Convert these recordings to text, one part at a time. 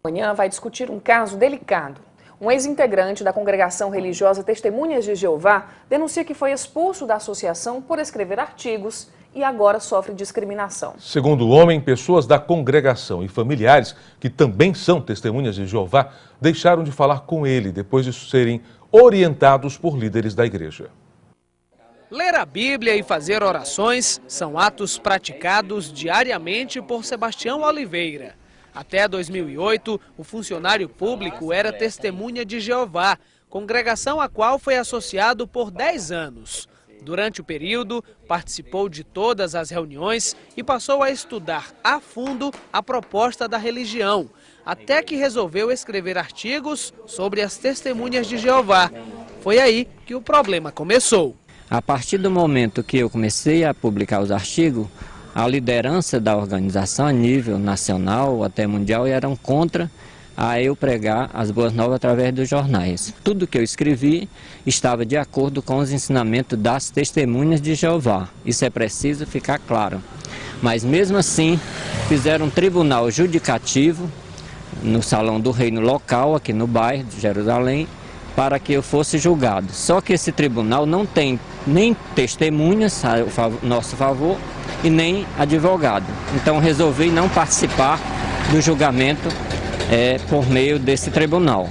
Amanhã vai discutir um caso delicado. Um ex-integrante da congregação religiosa Testemunhas de Jeová denuncia que foi expulso da associação por escrever artigos e agora sofre discriminação. Segundo o homem, pessoas da congregação e familiares, que também são testemunhas de Jeová, deixaram de falar com ele depois de serem orientados por líderes da igreja. Ler a Bíblia e fazer orações são atos praticados diariamente por Sebastião Oliveira. Até 2008, o funcionário público era Testemunha de Jeová, congregação a qual foi associado por 10 anos. Durante o período, participou de todas as reuniões e passou a estudar a fundo a proposta da religião, até que resolveu escrever artigos sobre as Testemunhas de Jeová. Foi aí que o problema começou. A partir do momento que eu comecei a publicar os artigos, a liderança da organização a nível nacional até mundial eram contra a eu pregar as boas novas através dos jornais. Tudo que eu escrevi estava de acordo com os ensinamentos das Testemunhas de Jeová. Isso é preciso ficar claro. Mas mesmo assim, fizeram um tribunal judicativo no Salão do Reino local, aqui no bairro de Jerusalém, para que eu fosse julgado. Só que esse tribunal não tem nem testemunhas a nosso favor e nem advogado. Então resolvi não participar do julgamento por meio desse tribunal.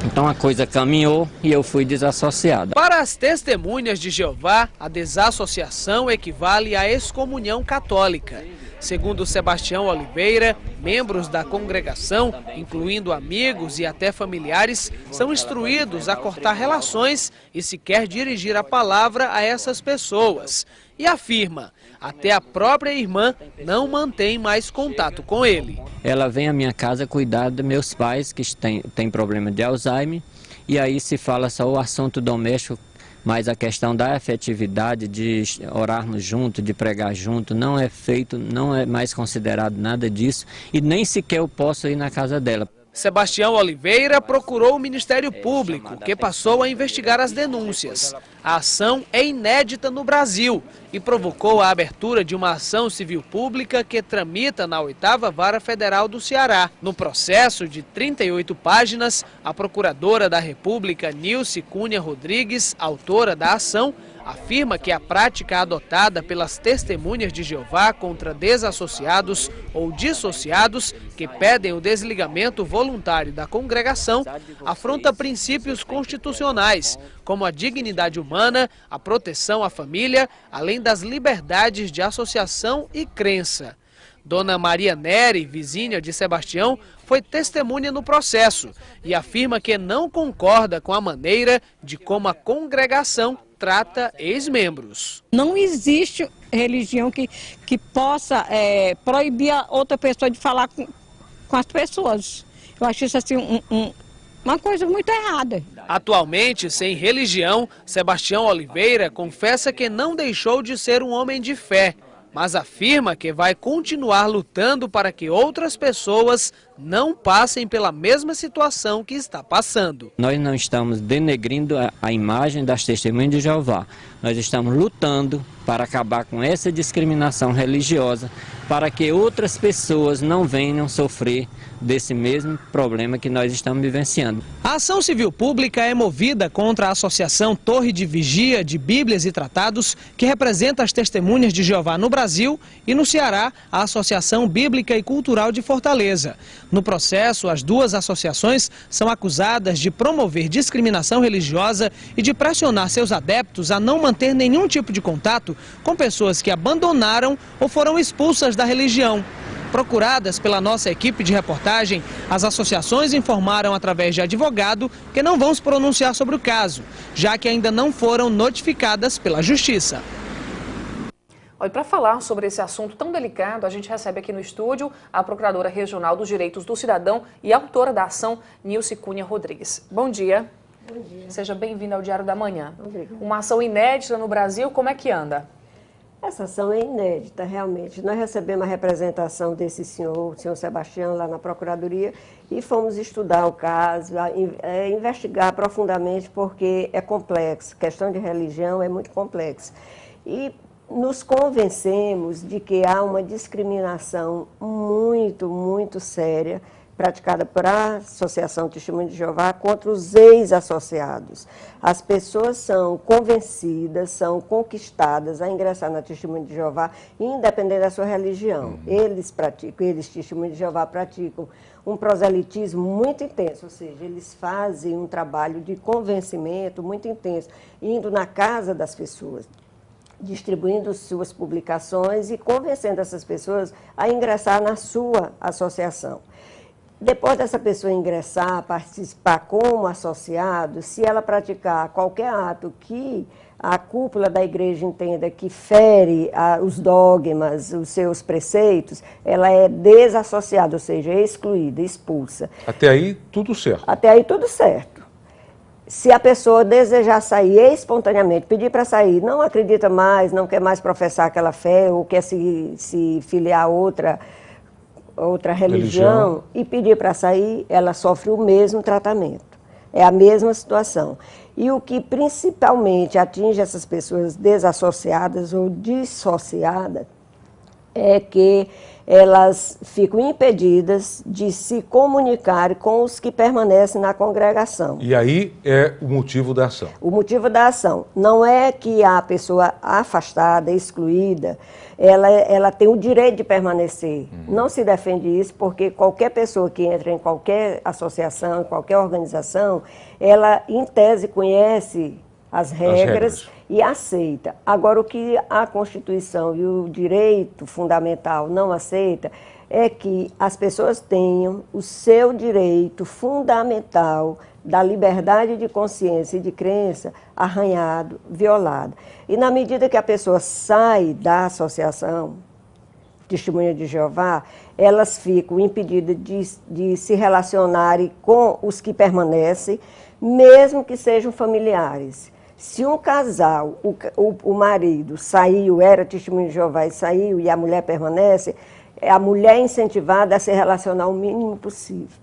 Então a coisa caminhou e eu fui desassociado. Para as Testemunhas de Jeová, a desassociação equivale à excomunhão católica. Segundo Sebastião Oliveira, membros da congregação, incluindo amigos e até familiares, são instruídos a cortar relações e sequer dirigir a palavra a essas pessoas. E afirma, até a própria irmã não mantém mais contato com ele. Ela vem à minha casa cuidar dos meus pais, que têm problema de Alzheimer, e aí se fala só o assunto doméstico, mas a questão da afetividade, de orarmos junto, de pregar junto, não é feito, não é mais considerado nada disso, e nem sequer eu posso ir na casa dela. Sebastião Oliveira procurou o Ministério Público, que passou a investigar as denúncias. A ação é inédita no Brasil e provocou a abertura de uma ação civil pública que tramita na 8ª Vara Federal do Ceará. No processo de 38 páginas, a procuradora da República, Nilce Cunha Rodrigues, autora da ação, afirma que a prática adotada pelas Testemunhas de Jeová contra desassociados ou dissociados que pedem o desligamento voluntário da congregação afronta princípios constitucionais, como a dignidade humana, a proteção à família, além das liberdades de associação e crença. Dona Maria Nery, vizinha de Sebastião, foi testemunha no processo e afirma que não concorda com a maneira de como a congregação trata ex-membros. Não existe religião que possa proibir a outra pessoa de falar com as pessoas. Eu acho isso assim uma coisa muito errada. Atualmente, sem religião, Sebastião Oliveira confessa que não deixou de ser um homem de fé, mas afirma que vai continuar lutando para que outras pessoas não passem pela mesma situação que está passando. Nós não estamos denegrindo a imagem das Testemunhas de Jeová. Nós estamos lutando para acabar com essa discriminação religiosa, para que outras pessoas não venham sofrer desse mesmo problema que nós estamos vivenciando. A ação civil pública é movida contra a Associação Torre de Vigia de Bíblias e Tratados, que representa as Testemunhas de Jeová no Brasil, e no Ceará, a Associação Bíblica e Cultural de Fortaleza. No processo, as duas associações são acusadas de promover discriminação religiosa e de pressionar seus adeptos a não manter nenhum tipo de contato com pessoas que abandonaram ou foram expulsas da religião. Procuradas pela nossa equipe de reportagem, as associações informaram através de advogado que não vão se pronunciar sobre o caso, já que ainda não foram notificadas pela Justiça. Olha, para falar sobre esse assunto tão delicado, a gente recebe aqui no estúdio a Procuradora Regional dos Direitos do Cidadão e autora da ação, Nilce Cunha Rodrigues. Bom dia. Bom dia. Seja bem-vinda ao Diário da Manhã. Obrigada. Uma ação inédita no Brasil, como é que anda? Essa ação é inédita, realmente. Nós recebemos a representação desse senhor, o senhor Sebastião, lá na Procuradoria, e fomos estudar o caso, investigar profundamente, porque é complexo. A questão de religião é muito complexa. E nos convencemos de que há uma discriminação muito séria praticada por a Associação Testemunha de Jeová contra os ex-associados. As pessoas são convencidas, são conquistadas a ingressar na Testemunha de Jeová, independente da sua religião. Eles, Testemunha de Jeová, praticam um proselitismo muito intenso, ou seja, eles fazem um trabalho de convencimento muito intenso, indo na casa das pessoas, distribuindo suas publicações e convencendo essas pessoas a ingressar na sua associação. Depois dessa pessoa ingressar, participar como associado, se ela praticar qualquer ato que a cúpula da igreja entenda que fere os dogmas, os seus preceitos, ela é desassociada, ou seja, excluída, expulsa. Até aí, tudo certo. Até aí, tudo certo. Se a pessoa desejar sair espontaneamente, pedir para sair, não acredita mais, não quer mais professar aquela fé, ou quer se filiar a outra religião e pedir para sair, ela sofre o mesmo tratamento. É a mesma situação. E o que principalmente atinge essas pessoas desassociadas ou dissociadas é que elas ficam impedidas de se comunicar com os que permanecem na congregação. E aí é o motivo da ação. O motivo da ação não é que a pessoa afastada, excluída, ela tem o direito de permanecer. Não se defende isso, porque qualquer pessoa que entra em qualquer associação, em qualquer organização, ela, em tese, conhece as regras e aceita. Agora, o que a Constituição e o direito fundamental não aceita é que as pessoas tenham o seu direito fundamental da liberdade de consciência e de crença arranhado, violado. E na medida que a pessoa sai da associação Testemunha de Jeová, elas ficam impedidas de se relacionarem com os que permanecem, mesmo que sejam familiares. Se um casal, o marido saiu, era Testemunha de Jeová e saiu, e a mulher permanece, a mulher é incentivada a se relacionar o mínimo possível,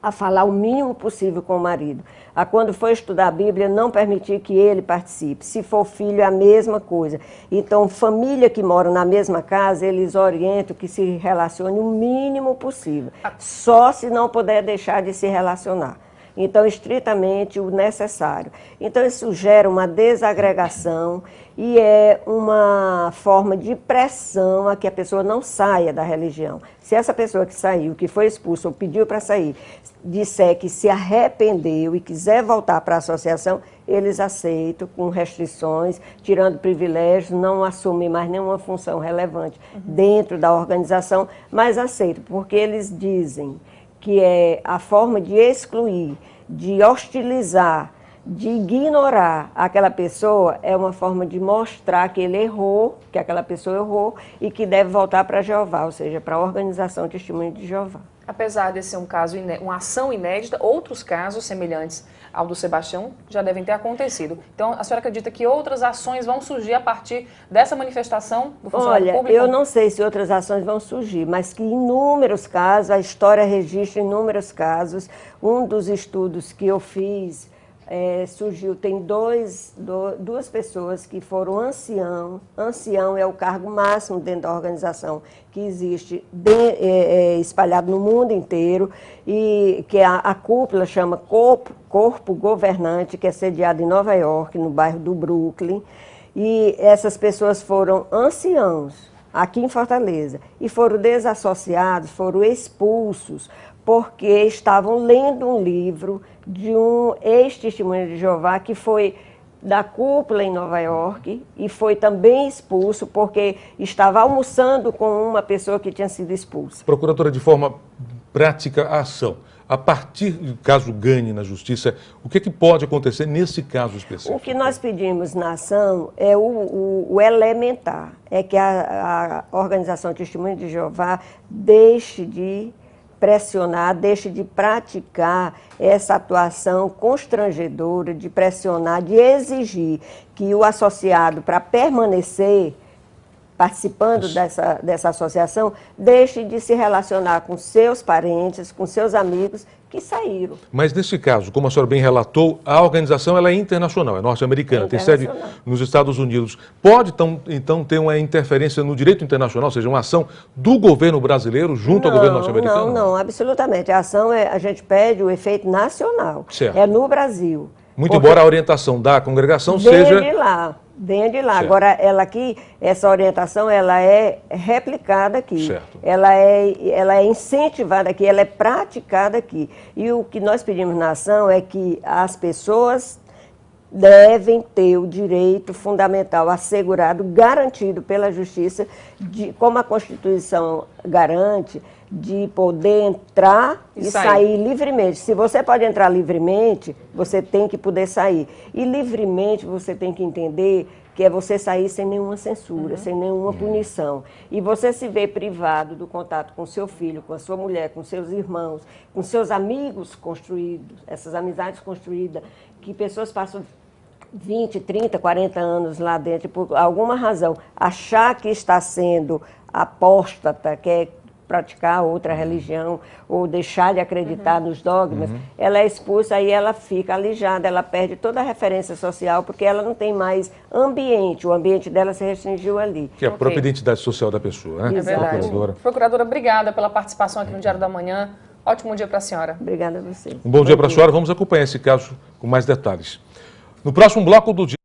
a falar o mínimo possível com o marido. A quando for estudar a Bíblia, não permitir que ele participe. Se for filho, é a mesma coisa. Então, família que mora na mesma casa, eles orientam que se relacione o mínimo possível. Só se não puder deixar de se relacionar. Então, estritamente o necessário. Então, isso gera uma desagregação e é uma forma de pressão a que a pessoa não saia da religião. Se essa pessoa que saiu, que foi expulsa ou pediu para sair, disser que se arrependeu e quiser voltar para a associação, eles aceitam com restrições, tirando privilégios, não assumem mais nenhuma função relevante dentro da organização, mas aceitam, porque eles dizem que é a forma de excluir, de hostilizar, de ignorar aquela pessoa, é uma forma de mostrar que ele errou, que aquela pessoa errou e que deve voltar para Jeová, ou seja, para a organização Testemunha de Jeová. Apesar de ser um caso, uma ação inédita, outros casos semelhantes ao do Sebastião já devem ter acontecido. Então, a senhora acredita que outras ações vão surgir a partir dessa manifestação do funcionário público? Olha, eu não sei se outras ações vão surgir, mas que inúmeros casos, a história registra inúmeros casos. Um dos estudos que eu fiz surgiu, tem duas pessoas que foram ancião. Ancião é o cargo máximo dentro da organização que existe espalhado no mundo inteiro e que a cúpula chama Corpo Governante, que é sediado em Nova York, no bairro do Brooklyn. E essas pessoas foram anciãos aqui em Fortaleza e foram desassociados, foram expulsos, porque estavam lendo um livro de um ex-testemunho de Jeová que foi da cúpula em Nova York e foi também expulso porque estava almoçando com uma pessoa que tinha sido expulsa. Procuradora, de forma prática, a ação. A partir do caso ganhe na justiça, o que pode acontecer nesse caso específico? O que nós pedimos na ação é o elementar, é que a organização Testemunha de Jeová deixe de pressionar, deixe de praticar essa atuação constrangedora, de pressionar, de exigir que o associado, para permanecer, participando dessa associação, deixe de se relacionar com seus parentes, com seus amigos que saíram. Mas nesse caso, como a senhora bem relatou, a organização ela é internacional, é norte-americana, tem sede nos Estados Unidos. Pode, então, ter uma interferência no direito internacional, ou seja, uma ação do governo brasileiro junto ao governo norte-americano? Não, absolutamente. A ação, a gente pede o efeito nacional. Certo. É no Brasil. Muito embora a orientação da congregação seja... Venha de lá. Certo. Agora, ela aqui, essa orientação, ela é replicada aqui. Certo. Ela é incentivada aqui, ela é praticada aqui. E o que nós pedimos na ação é que as pessoas devem ter o direito fundamental assegurado, garantido pela Justiça, como a Constituição garante, de poder entrar e sair livremente. Se você pode entrar livremente, você tem que poder sair. E livremente você tem que entender que é você sair sem nenhuma censura, sem nenhuma punição. E você se vê privado do contato com seu filho, com a sua mulher, com seus irmãos, com seus amigos construídos, essas amizades construídas, que pessoas passam 20, 30, 40 anos lá dentro, por alguma razão, achar que está sendo apóstata, quer praticar outra religião ou deixar de acreditar nos dogmas, ela é expulsa, aí ela fica alijada, ela perde toda a referência social, porque ela não tem mais ambiente, o ambiente dela se restringiu ali. Que é a própria identidade social da pessoa, né? É verdade. Procuradora. Procuradora, obrigada pela participação aqui no Diário da Manhã. Ótimo dia para a senhora. Obrigada a você. Um bom dia para a senhora. Vamos acompanhar esse caso com mais detalhes. No próximo bloco do dia.